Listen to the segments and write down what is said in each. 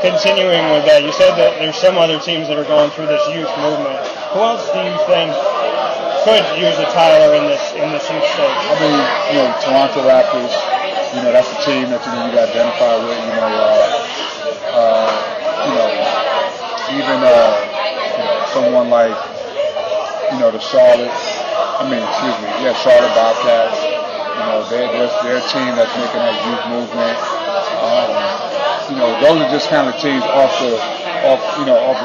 continuing with that, you said that there's some other teams that are going through this youth movement. Who else do you think could use a Tyler in this youth stage? I mean, Toronto Raptors. That's a team that you got to identify with. Even someone like the Charlotte. Charlotte Bobcats. They're a team that's making that youth movement. Those are just kind of teams off the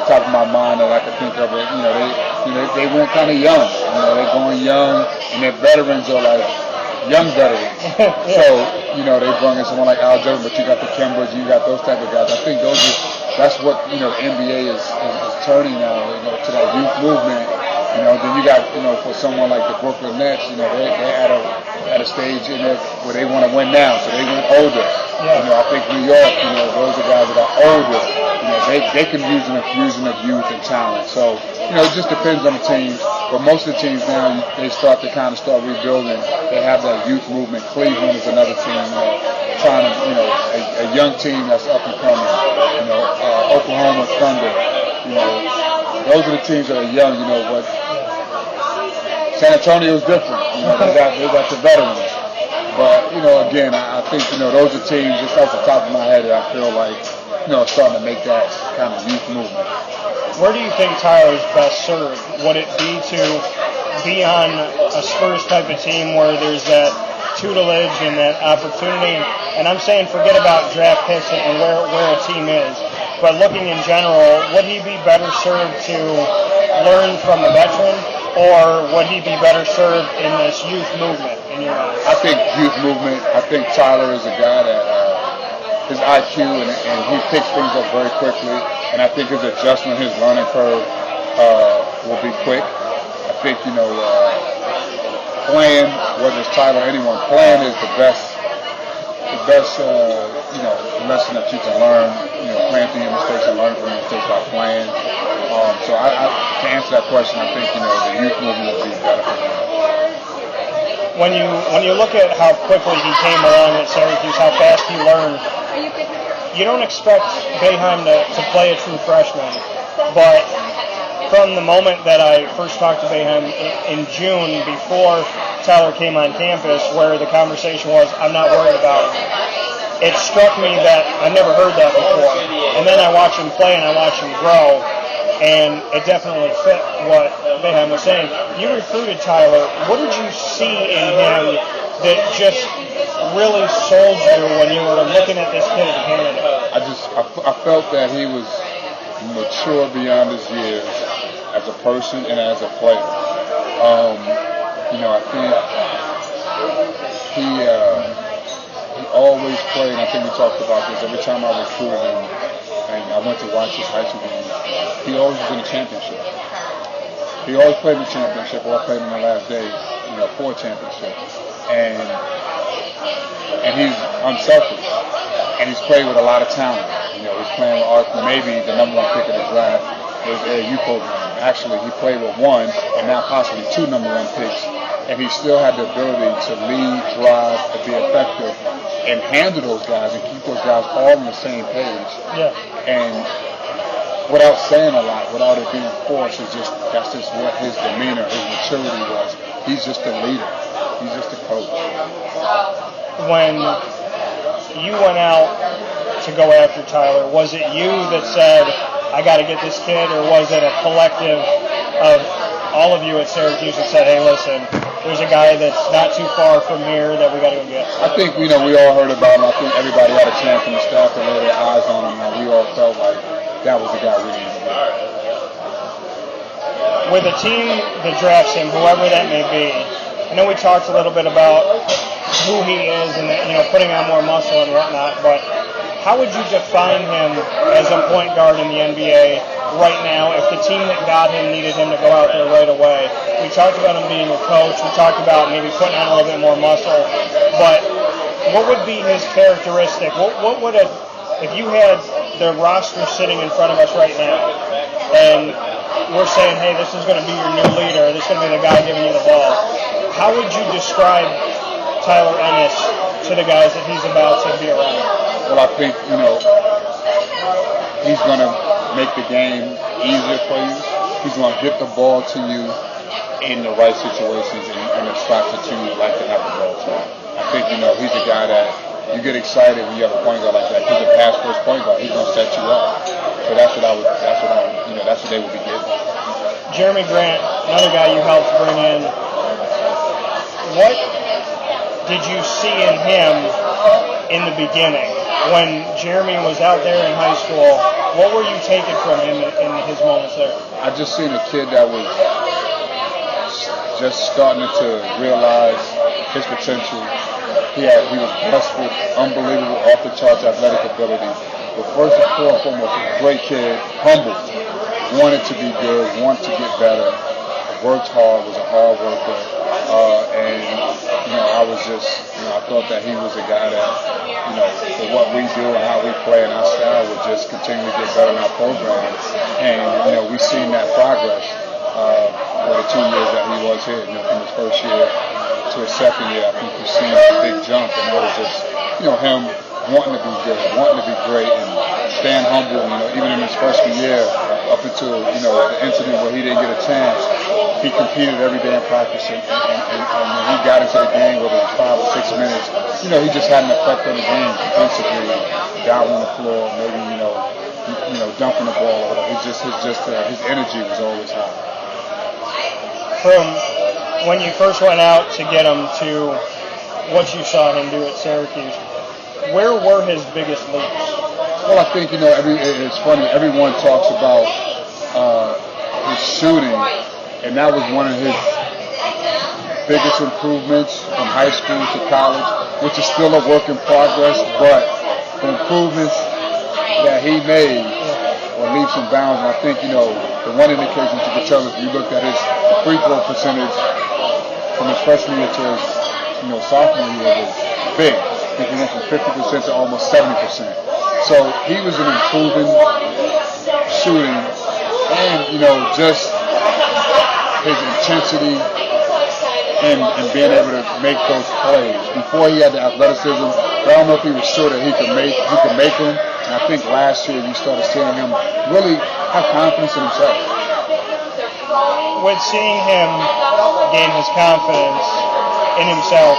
top of my mind that I could think of. They went kind of young. They're going young, and their veterans are like young veterans. So they bring in someone like Al Jordan, but you got the Kembas, you got those type of guys. I think that's what the NBA is turning now. To that youth movement. Then you got for someone like the Brooklyn Nets, they're at a stage where they want to win now, so they went older. Yeah. I think New York, those are guys that are older. They can use an infusion of youth and talent. So it just depends on the teams. But most of the teams now, they start rebuilding. They have that youth movement. Cleveland is another team trying to, a young team that's up and coming. Oklahoma Thunder. Those are the teams that are young. But San Antonio is different. They got the veterans. But, again, I think, those are teams just off the top of my head that I feel like, starting to make that kind of youth movement. Where do you think Tyler's best served? Would it be to be on a Spurs type of team where there's that tutelage and that opportunity? And I'm saying forget about draft picks and where a team is. But looking in general, would he be better served to learn from a veteran, or would he be better served in this youth movement in your eyes? I think youth movement. I think Tyler is a guy that his IQ and he picks things up very quickly, and I think his adjustment, his learning curve will be quick. I think playing, whether it's Tyler or anyone, playing is the best lesson that you can learn. Playing through your mistakes and learning from your mistakes by playing. So to answer that question, I think the youth movement will be better for him. When you look at how quickly he came along at Syracuse, how fast he learned, you don't expect Boeheim to play a true freshman. But from the moment that I first talked to Boeheim in June, before Tyler came on campus, where the conversation was, I'm not worried about him, it struck me that I never heard that before. And then I watched him play and I watched him grow, and it definitely fit what Boeheim was saying. You recruited Tyler. What did you see in him that just really sold you when you were looking at this kid in Canada? I felt that he was mature beyond his years as a person and as a player. I think he always played, and I think we talked about this every time I recruited him, and I went to watch his high school games, he always was in the championship. He always played in the championship, or played in the last day, for a championship. And he's unselfish. And he's played with a lot of talent. He's playing with maybe the number one pick of the draft was AAU program. Actually, he played with one, and now possibly two number one picks. And he still had the ability to lead, drive, to be effective, and handle those guys and keep those guys all on the same page. Yeah. And without saying a lot, without it being forced, that's just what his demeanor, his maturity was. He's just a leader. He's just a coach. When you went out to go after Tyler, was it you that said, I got to get this kid, or was it a collective of all of you at Syracuse that said, hey, listen, there's a guy that's not too far from here that we got to go get? I think, we all heard about him. I think everybody had a chance from the staff to lay their eyes on him, and we all felt like that was the guy we needed to get. With a team that drafts him, whoever that may be, I know we talked a little bit about who he is and putting on more muscle and whatnot, but how would you define him as a point guard in the NBA right now if the team that got him needed him to go out there right away? We talked about him being a coach. We talked about maybe putting on a little bit more muscle, but what would be his characteristic? What would if you had the roster sitting in front of us right now and we're saying, hey, this is going to be your new leader, this is going to be the guy giving you the ball, how would you describe Tyler Ennis to the guys that he's about to be around? Well, I think, he's going to make the game easier for you. He's going to get the ball to you in the right situations and the spots that you like to have the ball to. I think, he's a guy that you get excited when you have a point guard like that. He's a pass first point guard. He's going to set you up. So that's what they would be getting. Jerami Grant, another guy you helped bring in. What did you see in him in the beginning? When Jerami was out there in high school, what were you taking from him in his moments there? I just seen a kid that was just starting to realize his potential. He was blessed with unbelievable off-the-charts athletic ability. But first and foremost, a great kid, humble, wanted to be good, wanted to get better, worked hard, was a hard worker, I was just, I thought that he was a guy that, for what we do and how we play and our style would just continue to get better in our program. And, we've seen that progress for the 2 years that he was here, from his first year to his second year. I think you've seen a big jump, and that was just, him wanting to be good, wanting to be great, and staying humble, even in his freshman year, up until, the incident where he didn't get a chance, he competed every day in practice, and when he got into the game, whether it was 5 or 6 minutes, he just had an effect on the game defensively, down on the floor, maybe, dunking the ball. His energy was always high. From when you first went out to get him to what you saw him do at Syracuse, where were his biggest leaps? Well, I think, it's funny, everyone talks about his shooting, and that was one of his biggest improvements from high school to college, which is still a work in progress, but the improvements that he made were leaps and bounds. And I think, the one indication you could tell if you looked at his free throw percentage from his freshman year to his, sophomore year was big. I think he went from 50% to almost 70%. So he was an improving shooting and, just his intensity and being able to make those plays. Before he had the athleticism, but I don't know if he was sure that he could make them. And I think last year you started seeing him really have confidence in himself. With seeing him gain his confidence in himself,